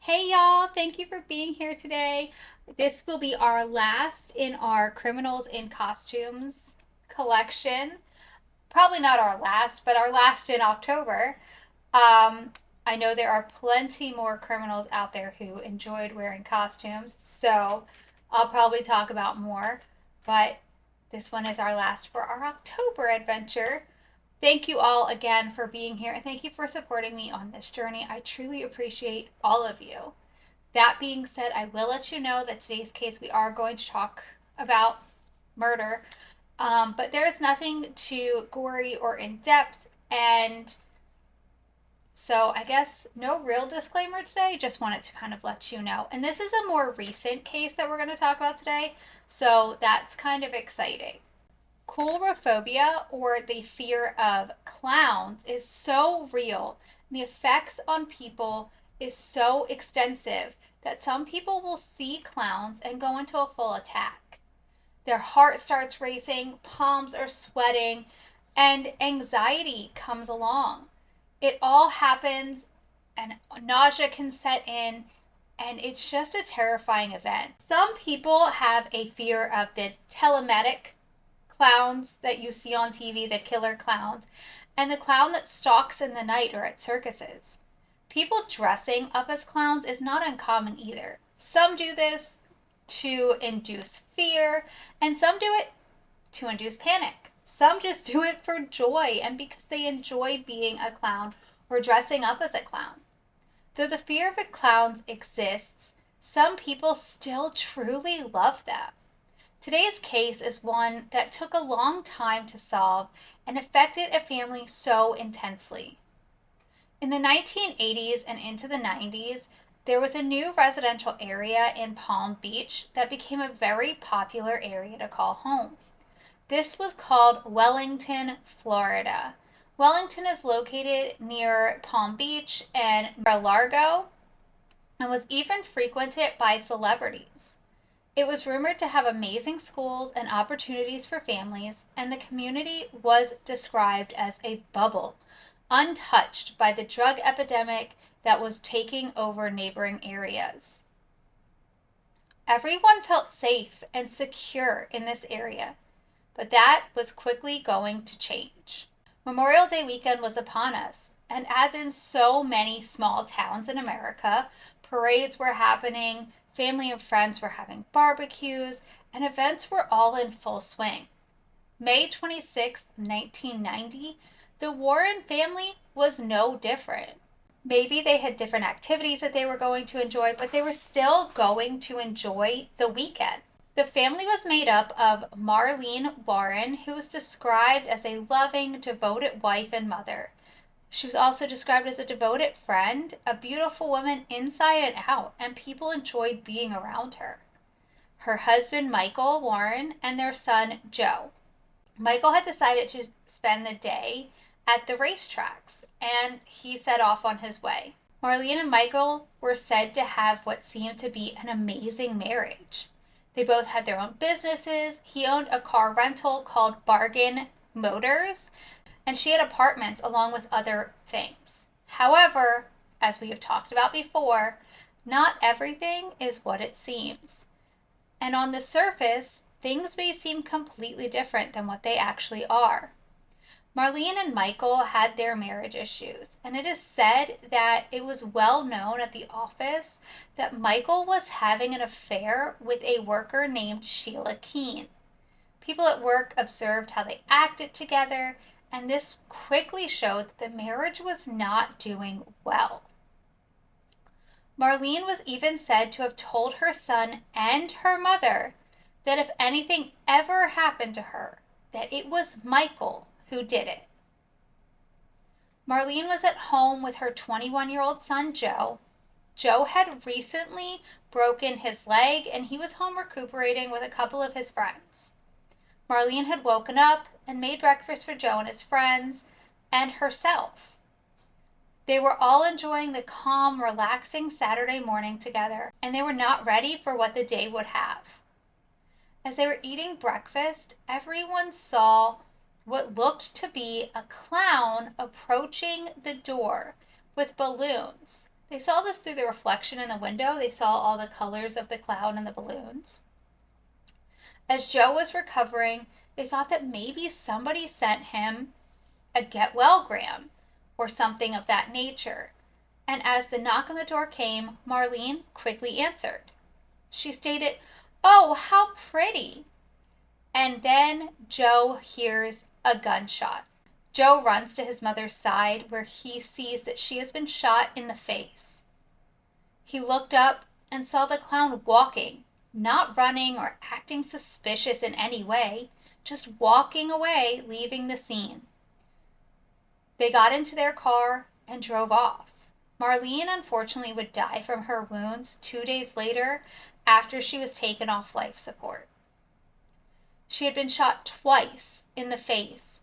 Hey y'all, thank you for being here today. This will be our last in our Criminals in Costumes collection. Probably not our last, but our last in October. I know there are plenty more criminals out there who enjoyed wearing costumes, so I'll probably talk about more, but this one is our last for our October adventure. Thank you all again for being here and thank you for supporting me on this journey. I truly appreciate all of you. That being said, I will let you know that today's case we are going to talk about murder, but there is nothing too gory or in depth, and so I guess no real disclaimer today. Just wanted to kind of let you know. And this is a more recent case that we're going to talk about today, so that's kind of exciting. Coulrophobia, or the fear of clowns, is so real. And the effects on people is so extensive that some people will see clowns and go into a full attack. Their heart starts racing, palms are sweating, and anxiety comes along. It all happens, and nausea can set in, and it's just a terrifying event. Some people have a fear of the telematic clowns that you see on TV, the killer clowns, and the clown that stalks in the night or at circuses. People dressing up as clowns is not uncommon either. Some do this to induce fear, and some do it to induce panic. Some just do it for joy and because they enjoy being a clown or dressing up as a clown. Though the fear of clowns exists, some people still truly love them. Today's case is one that took a long time to solve and affected a family so intensely. In the 1980s and into the 90s, there was a new residential area in Palm Beach that became a very popular area to call home. This was called Wellington, Florida. Wellington is located near Palm Beach and Mar-a-Lago and was even frequented by celebrities. It was rumored to have amazing schools and opportunities for families, and the community was described as a bubble, untouched by the drug epidemic that was taking over neighboring areas. Everyone felt safe and secure in this area, but that was quickly going to change. Memorial Day weekend was upon us, and as in so many small towns in America, parades were happening, family and friends were having barbecues, and events were all in full swing. May 26, 1990, the Warren family was no different. Maybe they had different activities that they were going to enjoy, but they were still going to enjoy the weekend. The family was made up of Marlene Warren, who was described as a loving, devoted wife and mother. She was also described as a devoted friend, a beautiful woman inside and out, and people enjoyed being around her. Her husband, Michael Warren, and their son, Joe. Michael had decided to spend the day at the racetracks, and he set off on his way. Marlene and Michael were said to have what seemed to be an amazing marriage. They both had their own businesses. He owned a car rental called Bargain Motors, and she had apartments along with other things. However, as we have talked about before, not everything is what it seems. And on the surface, things may seem completely different than what they actually are. Marlene and Michael had their marriage issues, and it is said that it was well known at the office that Michael was having an affair with a worker named Sheila Keen. People at work observed how they acted together, and this quickly showed that the marriage was not doing well. Marlene was even said to have told her son and her mother that if anything ever happened to her, that it was Michael who did it. Marlene was at home with her 21-year-old son, Joe. Joe had recently broken his leg, and he was home recuperating with a couple of his friends. Marlene had woken up and made breakfast for Joe and his friends and herself. They were all enjoying the calm, relaxing Saturday morning together, and they were not ready for what the day would have. As they were eating breakfast, everyone saw what looked to be a clown approaching the door with balloons, They saw this through the reflection in the window. They saw all the colors of the clown and the balloons. As Joe was recovering, they thought that maybe somebody sent him a get well-gram or something of that nature. And as the knock on the door came, Marlene quickly answered. She stated, "Oh, how pretty." And then Joe hears a gunshot. Joe runs to his mother's side where he sees that she has been shot in the face. He looked up and saw the clown walking, not running or acting suspicious in any way, just walking away, leaving the scene. They got into their car and drove off. Marlene unfortunately would die from her wounds 2 days later after she was taken off life support. She had been shot twice in the face.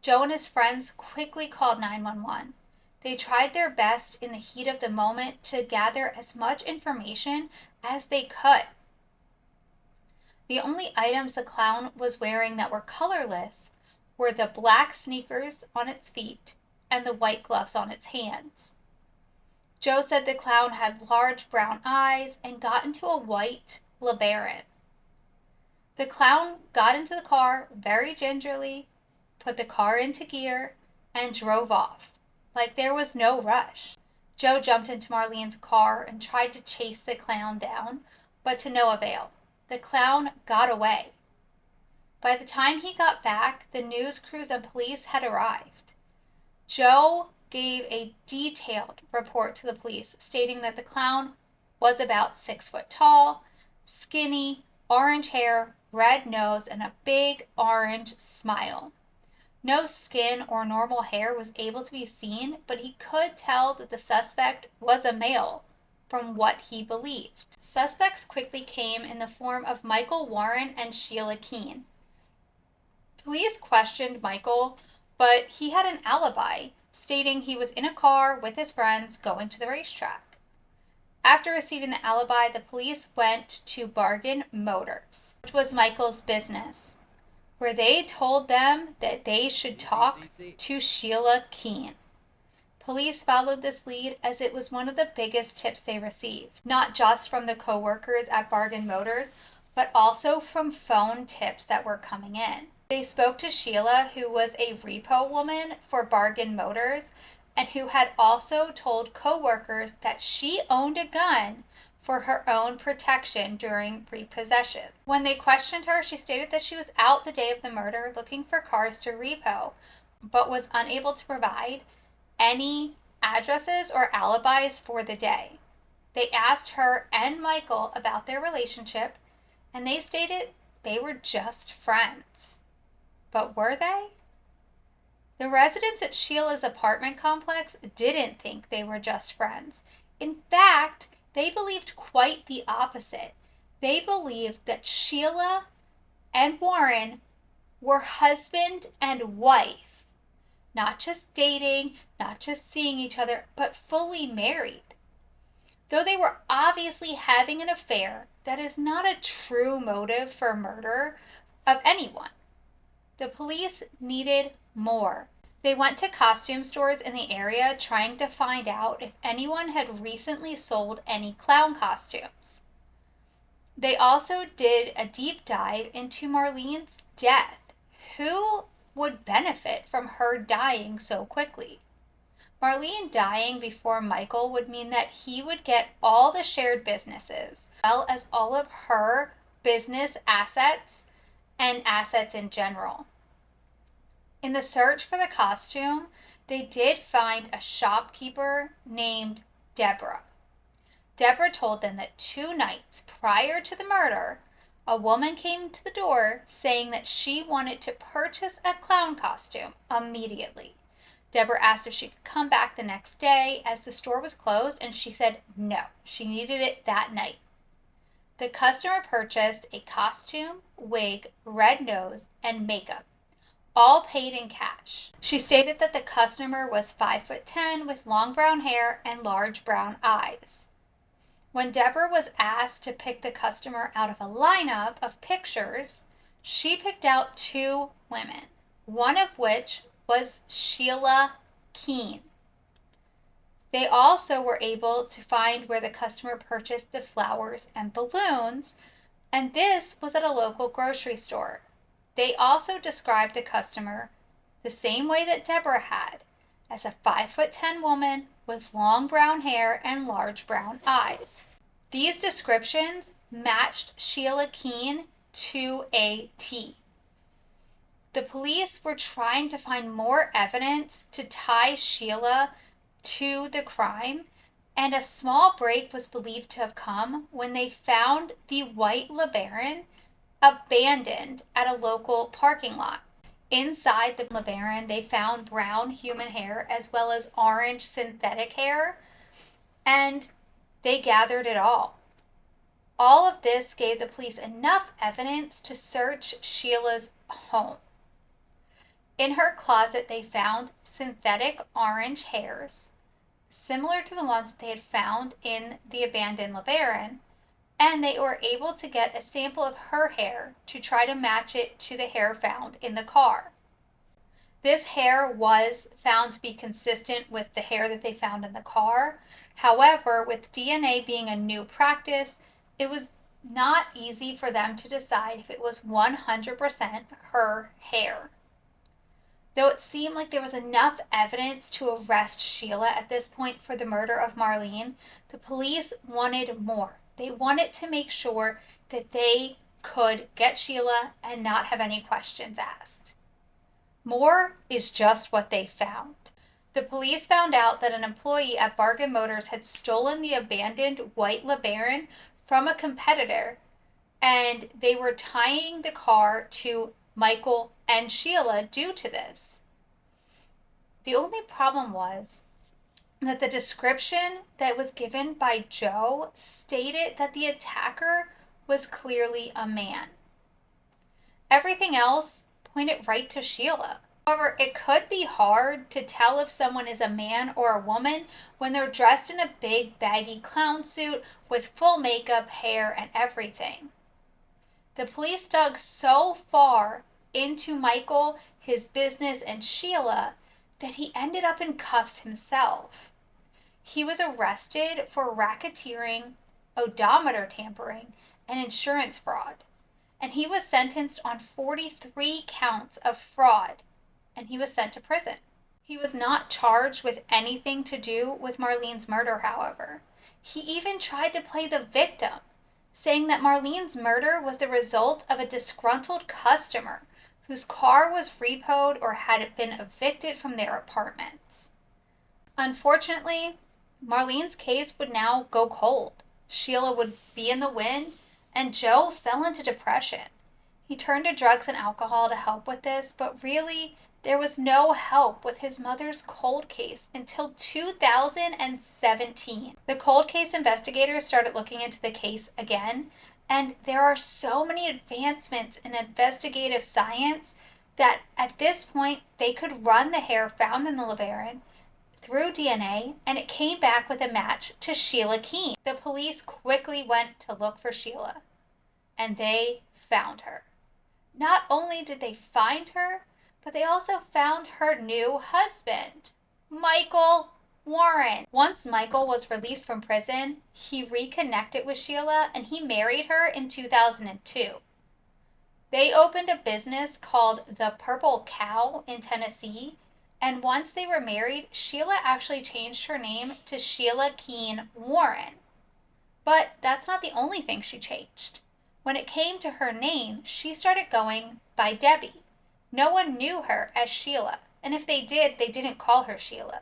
Joe and his friends quickly called 911. They tried their best in the heat of the moment to gather as much information as they could. The only items the clown was wearing that were colorless were the black sneakers on its feet and the white gloves on its hands. Joe said the clown had large brown eyes and got into a white LeBaron. The clown got into the car very gingerly, put the car into gear, and drove off, like there was no rush. Joe jumped into Marlene's car and tried to chase the clown down, but to no avail. The clown got away. By the time he got back, the news crews and police had arrived. Joe gave a detailed report to the police, stating that the clown was about 6 foot tall, skinny, orange hair, red nose, and a big orange smile. No skin or normal hair was able to be seen, but he could tell that the suspect was a male from what he believed. Suspects quickly came in the form of Michael Warren and Sheila Keen. Police questioned Michael, but he had an alibi, stating he was in a car with his friends going to the racetrack. After receiving the alibi, the police went to Bargain Motors, which was Michael's business, where they told them that they should talk to Sheila Keen. Police followed this lead as it was one of the biggest tips they received, not just from the co-workers at Bargain Motors, but also from phone tips that were coming in. They spoke to Sheila, who was a repo woman for Bargain Motors, and who had also told co-workers that she owned a gun for her own protection during repossession. When they questioned her, she stated that she was out the day of the murder looking for cars to repo, but was unable to provide any addresses or alibis for the day. They asked her and Michael about their relationship, and they stated they were just friends. But were they? The residents at Sheila's apartment complex didn't think they were just friends. In fact, they believed quite the opposite. They believed that Sheila and Warren were husband and wife, not just dating, not just seeing each other, but fully married. Though they were obviously having an affair, that is not a true motive for murder of anyone. The police needed more. They went to costume stores in the area trying to find out if anyone had recently sold any clown costumes. They also did a deep dive into Marlene's death. Who would benefit from her dying so quickly? Marlene dying before Michael would mean that he would get all the shared businesses, as well as all of her business assets and assets in general. In the search for the costume, they did find a shopkeeper named Deborah. Deborah told them that 2 nights prior to the murder, a woman came to the door saying that she wanted to purchase a clown costume immediately. Deborah asked if she could come back the next day as the store was closed, and she said no, she needed it that night. The customer purchased a costume, wig, red nose, and makeup, all paid in cash. She stated that the customer was 5'10" with long brown hair and large brown eyes. When Deborah was asked to pick the customer out of a lineup of pictures, she picked out 2 women, one of which was Sheila Keen. They also were able to find where the customer purchased the flowers and balloons, and this was at a local grocery store. They also described the customer the same way that Deborah had, as a 5'10" woman with long brown hair and large brown eyes. These descriptions matched Sheila Keen to a T. The police were trying to find more evidence to tie Sheila to the crime, and a small break was believed to have come when they found the white LeBaron abandoned at a local parking lot. Inside the LeBaron, they found brown human hair as well as orange synthetic hair, and they gathered it all. All of this gave the police enough evidence to search Sheila's home. In her closet, they found synthetic orange hairs, similar to the ones that they had found in the abandoned LeBaron, and they were able to get a sample of her hair to try to match it to the hair found in the car. This hair was found to be consistent with the hair that they found in the car. However, with DNA being a new practice, it was not easy for them to decide if it was 100% her hair. Though it seemed like there was enough evidence to arrest Sheila at this point for the murder of Marlene, the police wanted more. They wanted to make sure that they could get Sheila and not have any questions asked. More is just what they found. The police found out that an employee at Bargain Motors had stolen the abandoned white LeBaron from a competitor, and they were tying the car to Michael and Sheila due to this. The only problem was that the description that was given by Joe stated that the attacker was clearly a man. Everything else pointed right to Sheila. However, it could be hard to tell if someone is a man or a woman when they're dressed in a big baggy clown suit with full makeup, hair, and everything. The police dug so far into Michael, his business, and Sheila that he ended up in cuffs himself. He was arrested for racketeering, odometer tampering, and insurance fraud, and he was sentenced on 43 counts of fraud, and he was sent to prison. He was not charged with anything to do with Marlene's murder, however. He even tried to play the victim, saying that Marlene's murder was the result of a disgruntled customer whose car was repoed or had been evicted from their apartments. Unfortunately, Marlene's case would now go cold. Sheila would be in the wind, and Joe fell into depression. He turned to drugs and alcohol to help with this, but really, there was no help with his mother's cold case until 2017. The cold case investigators started looking into the case again, and there are so many advancements in investigative science that at this point they could run the hair found in the LeBaron through DNA, and it came back with a match to Sheila Keen. The police quickly went to look for Sheila, and they found her. Not only did they find her, but they also found her new husband, Michael Warren. Once Michael was released from prison, he reconnected with Sheila and he married her in 2002. They opened a business called the Purple Cow in Tennessee, and once they were married, Sheila actually changed her name to Sheila Keen Warren. But that's not the only thing she changed. When it came to her name, she started going by Debbie. No one knew her as Sheila, and if they did, they didn't call her Sheila.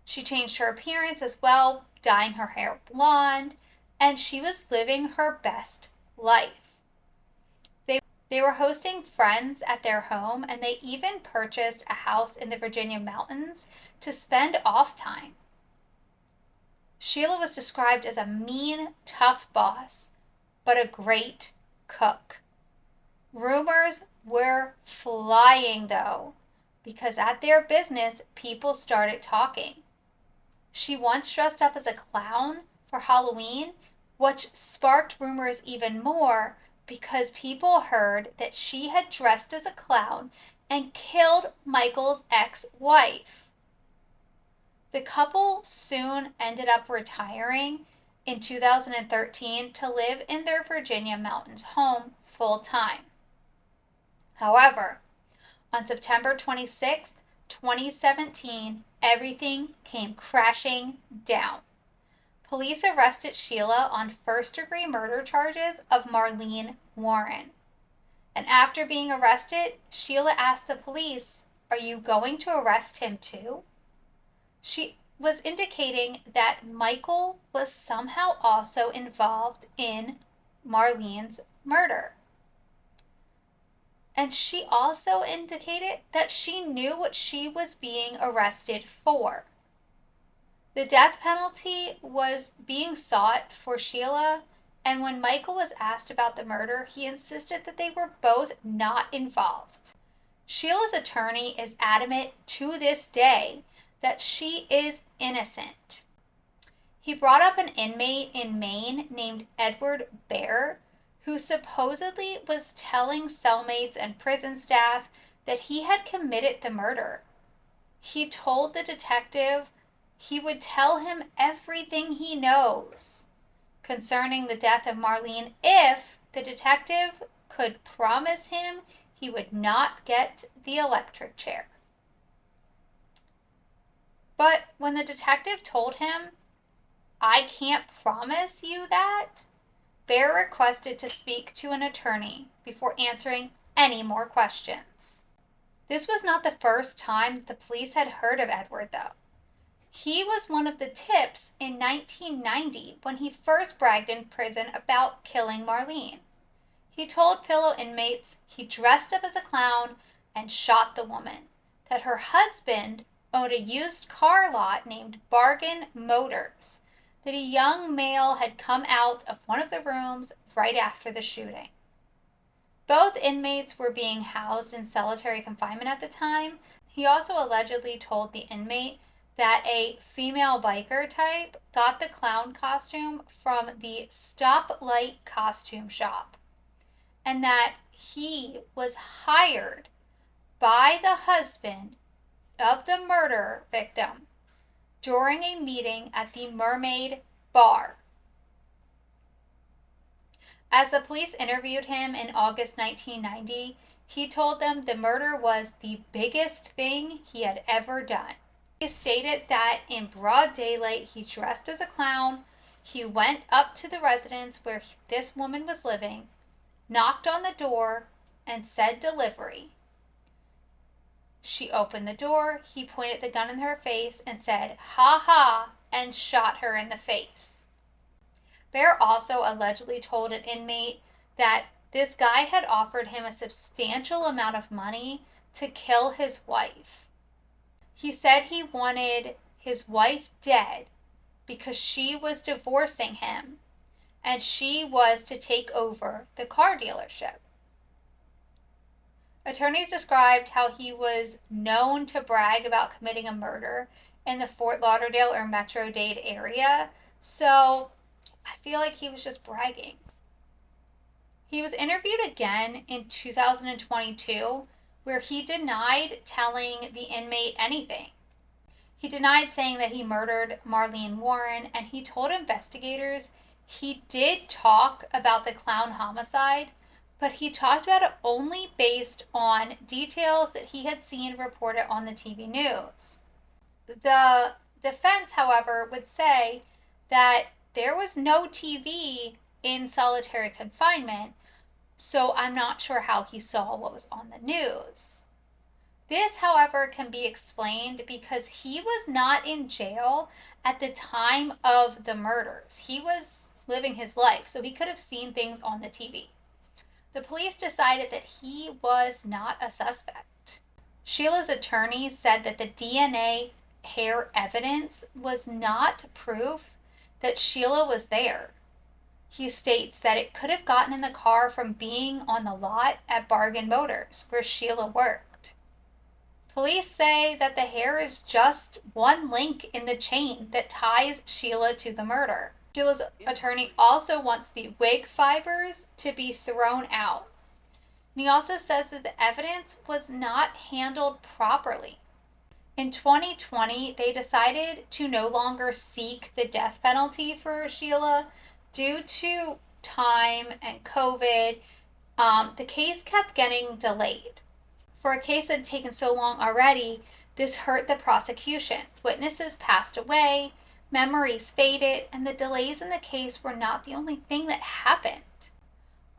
She changed her appearance as well, dyeing her hair blonde, and she was living her best life. They were hosting friends at their home, and they even purchased a house in the Virginia mountains to spend off time. Sheila was described as a mean, tough boss, but a great cook. Rumors were flying, though, because at their business, people started talking. She once dressed up as a clown for Halloween, which sparked rumors even more because people heard that she had dressed as a clown and killed Michael's ex-wife. The couple soon ended up retiring in 2013 to live in their Virginia mountains home full time. However, on September 26, 2017, everything came crashing down. Police arrested Sheila on first-degree murder charges of Marlene Warren. And after being arrested, Sheila asked the police, "Are you going to arrest him too?" She was indicating that Michael was somehow also involved in Marlene's murder. And she also indicated that she knew what she was being arrested for. The death penalty was being sought for Sheila, and when Michael was asked about the murder, he insisted that they were both not involved. Sheila's attorney is adamant to this day that she is innocent. He brought up an inmate in Maine named Edward Bear, who supposedly was telling cellmates and prison staff that he had committed the murder. He told the detective he would tell him everything he knows concerning the death of Marlene if the detective could promise him he would not get the electric chair. But when the detective told him, "I can't promise you that," Bear requested to speak to an attorney before answering any more questions. This was not the first time that the police had heard of Edward, though. He was one of the tips in 1990 when he first bragged in prison about killing Marlene. He told fellow inmates he dressed up as a clown and shot the woman, that her husband owned a used car lot named Bargain Motors, that a young male had come out of one of the rooms right after the shooting. Both inmates were being housed in solitary confinement at the time. He also allegedly told the inmate that a female biker type got the clown costume from the Stoplight costume shop, and that he was hired by the husband of the murder victim during a meeting at the Mermaid Bar. As the police interviewed him in August 1990, he told them the murder was the biggest thing he had ever done. He stated that in broad daylight he dressed as a clown, he went up to the residence where this woman was living, knocked on the door, and said delivery. She opened the door, he pointed the gun in her face and said, "Ha ha," and shot her in the face. Bear also allegedly told an inmate that this guy had offered him a substantial amount of money to kill his wife. He said he wanted his wife dead because she was divorcing him and she was to take over the car dealership. Attorneys described how he was known to brag about committing a murder in the Fort Lauderdale or Metro-Dade area, so I feel like he was just bragging. He was interviewed again in 2022, where he denied telling the inmate anything. He denied saying that he murdered Marlene Warren, and he told investigators he did talk about the clown homicide, but he talked about it only based on details that he had seen reported on the TV news. The defense, however, would say that there was no TV in solitary confinement, so I'm not sure how he saw what was on the news. This, however, can be explained because he was not in jail at the time of the murders. He was living his life, so he could have seen things on the TV. The police decided that he was not a suspect. Sheila's attorney said that the DNA hair evidence was not proof that Sheila was there. He states that it could have gotten in the car from being on the lot at Bargain Motors, where Sheila worked. Police say that the hair is just one link in the chain that ties Sheila to the murder. Sheila's attorney also wants the wig fibers to be thrown out. And he also says that the evidence was not handled properly. In 2020, they decided to no longer seek the death penalty for Sheila due to time and COVID. The case kept getting delayed. For a case that had taken so long already, this hurt the prosecution. Witnesses passed away, memories faded, and the delays in the case were not the only thing that happened.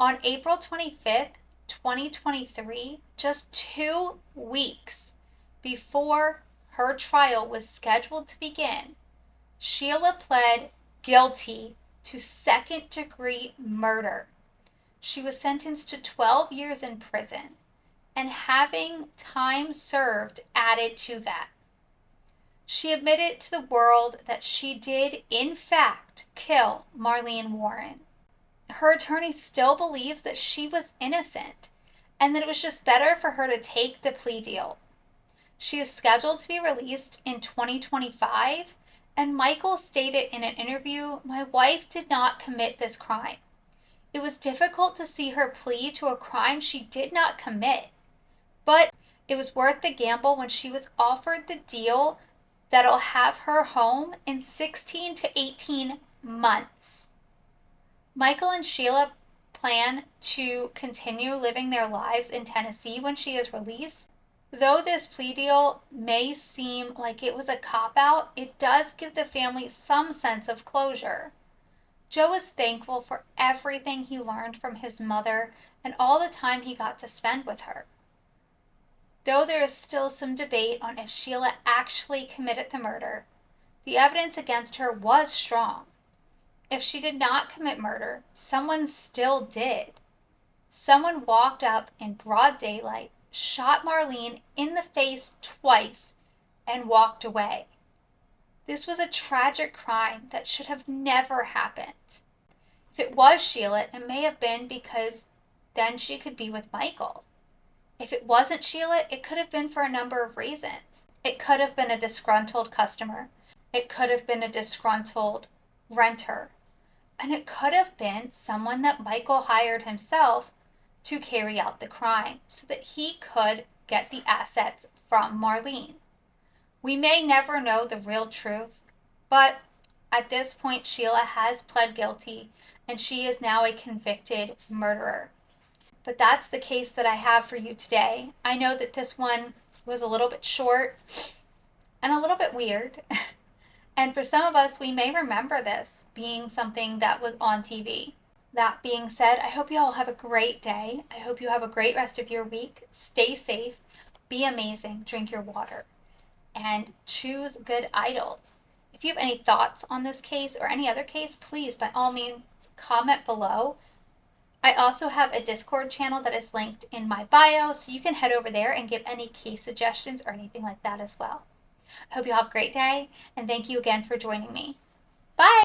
On April 25th, 2023, just 2 weeks before her trial was scheduled to begin, Sheila pled guilty to second-degree murder. She was sentenced to 12 years in prison, and having time served added to that. She admitted to the world that she did, in fact, kill Marlene Warren. Her attorney still believes that she was innocent and that it was just better for her to take the plea deal. She is scheduled to be released in 2025, and Michael stated in an interview, "My wife did not commit this crime. It was difficult to see her plea to a crime she did not commit, but it was worth the gamble when she was offered the deal that'll have her home in 16 to 18 months." Michael and Sheila plan to continue living their lives in Tennessee when she is released. Though this plea deal may seem like it was a cop-out, it does give the family some sense of closure. Joe is thankful for everything he learned from his mother and all the time he got to spend with her. Though there is still some debate on if Sheila actually committed the murder, the evidence against her was strong. If she did not commit murder, someone still did. Someone walked up in broad daylight, shot Marlene in the face twice, and walked away. This was a tragic crime that should have never happened. If it was Sheila, it may have been because then she could be with Michael. If it wasn't Sheila, it could have been for a number of reasons. It could have been a disgruntled customer. It could have been a disgruntled renter. And it could have been someone that Michael hired himself to carry out the crime so that he could get the assets from Marlene. We may never know the real truth, but at this point, Sheila has pled guilty and she is now a convicted murderer. But that's the case that I have for you today. I know that this one was a little bit short and a little bit weird. And for some of us, we may remember this being something that was on TV. That being said, I hope you all have a great day. I hope you have a great rest of your week. Stay safe, be amazing, drink your water, and choose good idols. If you have any thoughts on this case or any other case, please, by all means, comment below. I also have a Discord channel that is linked in my bio, so you can head over there and give any case suggestions or anything like that as well. I hope you have a great day, and thank you again for joining me. Bye!